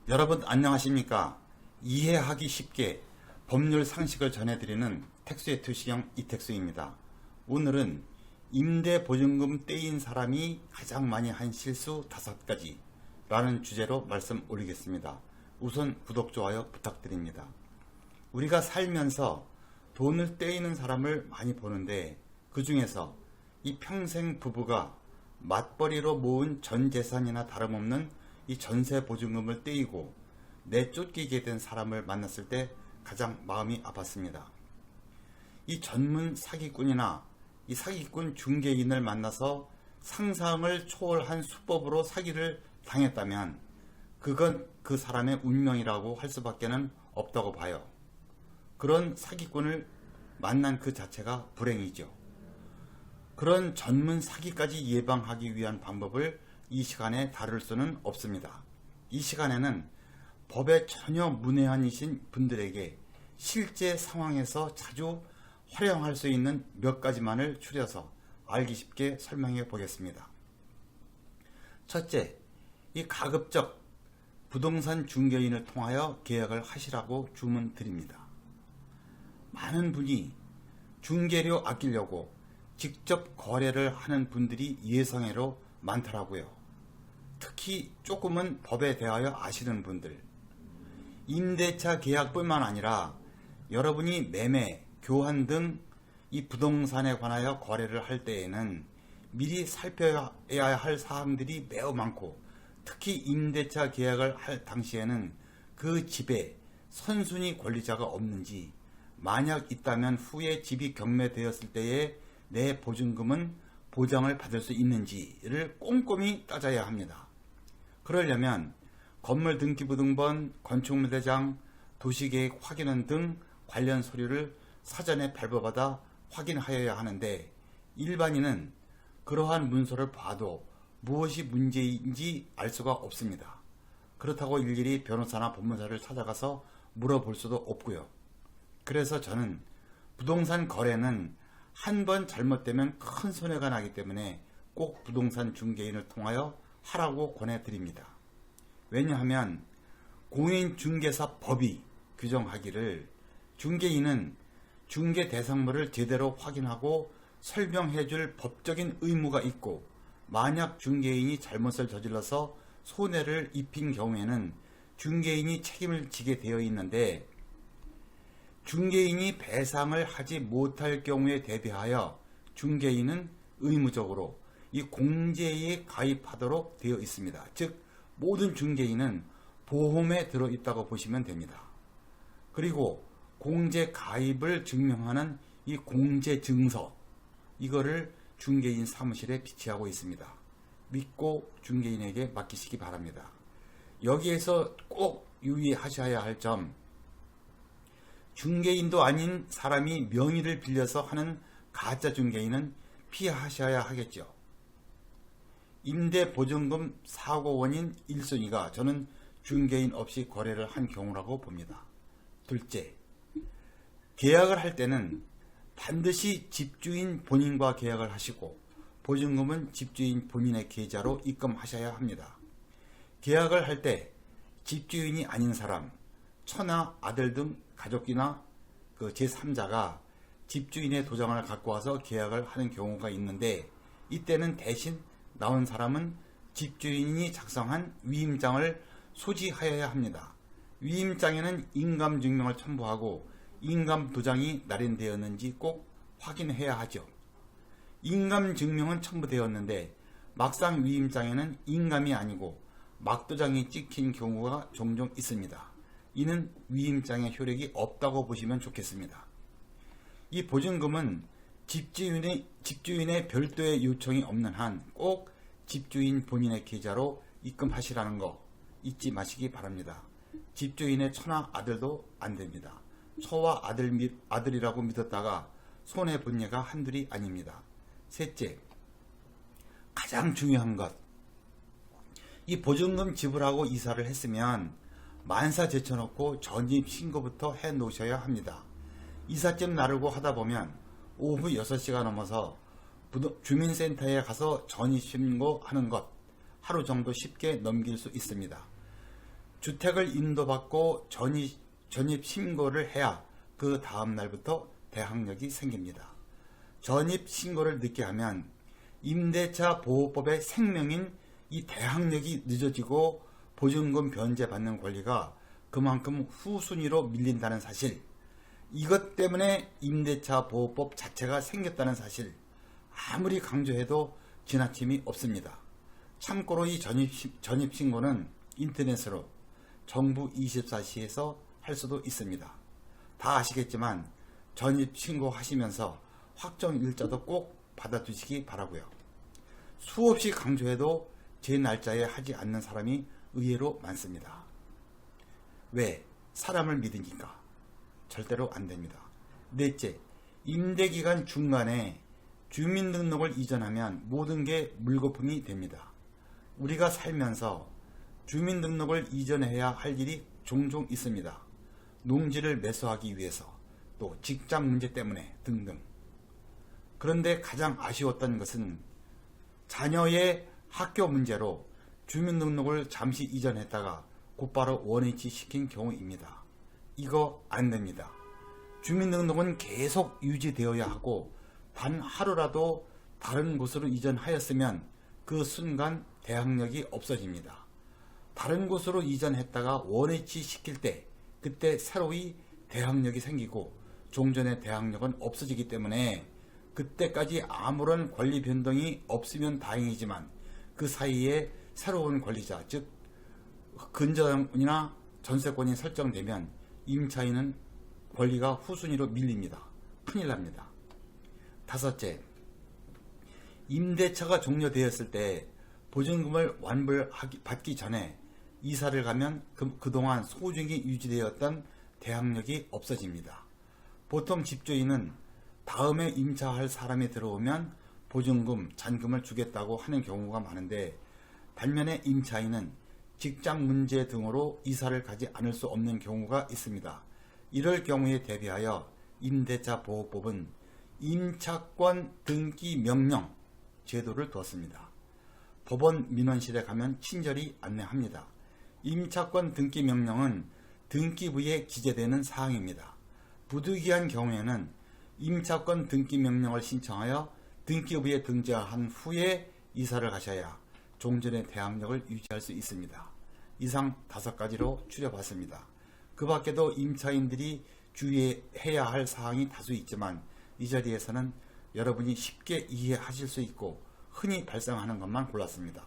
여러분 안녕하십니까? 이해하기 쉽게 법률 상식을 전해드리는 택수의 투시형 이택수입니다. 오늘은 임대보증금 떼인 사람이 가장 많이 한 실수 5가지 라는 주제로 말씀 올리겠습니다. 우선 구독, 좋아요 부탁드립니다. 우리가 살면서 돈을 떼이는 사람을 많이 보는데 그 중에서 이 평생 부부가 맞벌이로 모은 전 재산이나 다름없는 이 전세 보증금을 떼이고 내쫓기게 된 사람을 만났을 때 가장 마음이 아팠습니다. 이 전문 사기꾼이나 이 사기꾼 중개인을 만나서 상상을 초월한 수법으로 사기를 당했다면 그건 그 사람의 운명이라고 할 수밖에는 없다고 봐요. 그런 사기꾼을 만난 그 자체가 불행이죠. 그런 전문 사기까지 예방하기 위한 방법을 이 시간에 다룰 수는 없습니다. 이 시간에는 법에 전혀 문외한이신 분들에게 실제 상황에서 자주 활용할 수 있는 몇 가지만을 추려서 알기 쉽게 설명해 보겠습니다. 첫째, 이 가급적 부동산 중개인을 통하여 계약을 하시라고 주문 드립니다. 많은 분이 중개료 아끼려고 직접 거래를 하는 분들이 예상외로 많더라고요. 특히 조금은 법에 대하여 아시는 분들, 임대차 계약뿐만 아니라 여러분이 매매, 교환 등 이 부동산에 관하여 거래를 할 때에는 미리 살펴야 할 사항들이 매우 많고, 특히 임대차 계약을 할 당시에는 그 집에 선순위 권리자가 없는지, 만약 있다면 후에 집이 경매되었을 때에 내 보증금은 보장을 받을 수 있는지를 꼼꼼히 따져야 합니다. 그러려면 건물 등기부 등본, 건축물대장, 도시계획 확인원 등 관련 서류를 사전에 발부받아 확인하여야 하는데, 일반인은 그러한 문서를 봐도 무엇이 문제인지 알 수가 없습니다. 그렇다고 일일이 변호사나 법무사를 찾아가서 물어볼 수도 없고요. 그래서 저는 부동산 거래는 한 번 잘못되면 큰 손해가 나기 때문에 꼭 부동산 중개인을 통하여 하라고 권해드립니다. 왜냐하면 공인중개사법이 규정하기를 중개인은 중개 대상물을 제대로 확인하고 설명해줄 법적인 의무가 있고, 만약 중개인이 잘못을 저질러서 손해를 입힌 경우에는 중개인이 책임을 지게 되어 있는데, 중개인이 배상을 하지 못할 경우에 대비하여 중개인은 의무적으로 이 공제에 가입하도록 되어 있습니다. 즉 모든 중개인은 보험에 들어있다고 보시면 됩니다. 그리고 공제 가입을 증명하는 이 공제증서, 이거를 중개인 사무실에 비치하고 있습니다. 믿고 중개인에게 맡기시기 바랍니다. 여기에서 꼭 유의하셔야 할 점, 중개인도 아닌 사람이 명의를 빌려서 하는 가짜 중개인은 피하셔야 하겠죠. 임대보증금 사고 원인 1순위가 저는 중개인 없이 거래를 한 경우라고 봅니다. 둘째, 계약을 할 때는 반드시 집주인 본인과 계약을 하시고 보증금은 집주인 본인의 계좌로 입금하셔야 합니다. 계약을 할 때 집주인이 아닌 사람, 처나 아들 등 가족이나 그 제3자가 집주인의 도장을 갖고 와서 계약을 하는 경우가 있는데, 이때는 대신 나온 사람은 집주인이 작성한 위임장을 소지하여야 합니다. 위임장에는 인감증명을 첨부하고 인감도장이 날인되었는지 꼭 확인해야 하죠. 인감증명은 첨부되었는데 막상 위임장에는 인감이 아니고 막도장이 찍힌 경우가 종종 있습니다. 이는 위임장의 효력이 없다고 보시면 좋겠습니다. 이 보증금은 집주인의 별도의 요청이 없는 한 꼭 집주인 본인의 계좌로 입금하시라는 거 잊지 마시기 바랍니다. 집주인의 처나 아들도 안 됩니다. 처와 아들이라고 믿었다가 손해본 예가 한둘이 아닙니다. 셋째, 가장 중요한 것, 이 보증금 지불하고 이사를 했으면 만사 제쳐놓고 전입신고부터 해 놓으셔야 합니다. 이삿짐 나르고 하다 보면 오후 6시가 넘어서 주민센터에 가서 전입신고하는 것 하루 정도 쉽게 넘길 수 있습니다. 주택을 인도받고 전입 신고를 해야 그 다음 날부터 대항력이 생깁니다. 전입 신고를 늦게 하면 임대차 보호법의 생명인 이 대항력이 늦어지고 보증금 변제받는 권리가 그만큼 후순위로 밀린다는 사실, 이것 때문에 임대차 보호법 자체가 생겼다는 사실, 아무리 강조해도 지나침이 없습니다. 참고로 이 전입신고는 인터넷으로 정부 24시에서 할 수도 있습니다. 다 아시겠지만 전입신고 하시면서 확정일자도 꼭 받아두시기 바라고요. 수없이 강조해도 제 날짜에 하지 않는 사람이 의외로 많습니다. 왜? 사람을 믿으니까. 절대로 안 됩니다. 넷째, 임대기간 중간에 주민등록을 이전하면 모든 게 물거품이 됩니다. 우리가 살면서 주민등록을 이전해야 할 일이 종종 있습니다. 농지를 매수하기 위해서, 또 직장 문제 때문에 등등. 그런데 가장 아쉬웠던 것은 자녀의 학교 문제로 주민등록을 잠시 이전했다가 곧바로 원위치 시킨 경우입니다. 이거 안 됩니다. 주민등록은 계속 유지되어야 하고 단 하루라도 다른 곳으로 이전하였으면 그 순간 대항력이 없어집니다. 다른 곳으로 이전했다가 원위치 시킬 때 그때 새로이 대항력이 생기고 종전의 대항력은 없어지기 때문에 그때까지 아무런 권리 변동이 없으면 다행이지만 그 사이에 새로운 권리자, 즉 근저당이나 전세권이 설정되면 임차인은 권리가 후순위로 밀립니다. 큰일 납니다. 다섯째, 임대차가 종료되었을 때 보증금을 완불받기 전에 이사를 가면 그동안 소중히 유지되었던 대항력이 없어집니다. 보통 집주인은 다음에 임차할 사람이 들어오면 보증금, 잔금을 주겠다고 하는 경우가 많은데 반면에 임차인은 직장 문제 등으로 이사를 가지 않을 수 없는 경우가 있습니다. 이럴 경우에 대비하여 임대차 보호법은 임차권 등기 명령 제도를 두었습니다. 법원 민원실에 가면 친절히 안내합니다. 임차권 등기 명령은 등기부에 기재되는 사항입니다. 부득이한 경우에는 임차권 등기 명령을 신청하여 등기부에 등재한 후에 이사를 가셔야 종전의 대항력을 유지할 수 있습니다. 이상 5가지로 추려봤습니다. 그 밖에도 임차인들이 주의해야 할 사항이 다수 있지만 이 자리에서는 여러분이 쉽게 이해하실 수 있고 흔히 발생하는 것만 골랐습니다.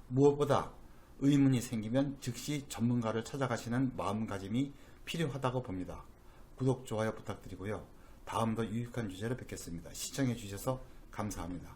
무엇보다 의문이 생기면 즉시 전문가를 찾아가시는 마음가짐이 필요하다고 봅니다. 구독, 좋아요 부탁드리고요. 다음도 유익한 주제로 뵙겠습니다. 시청해 주셔서 감사합니다.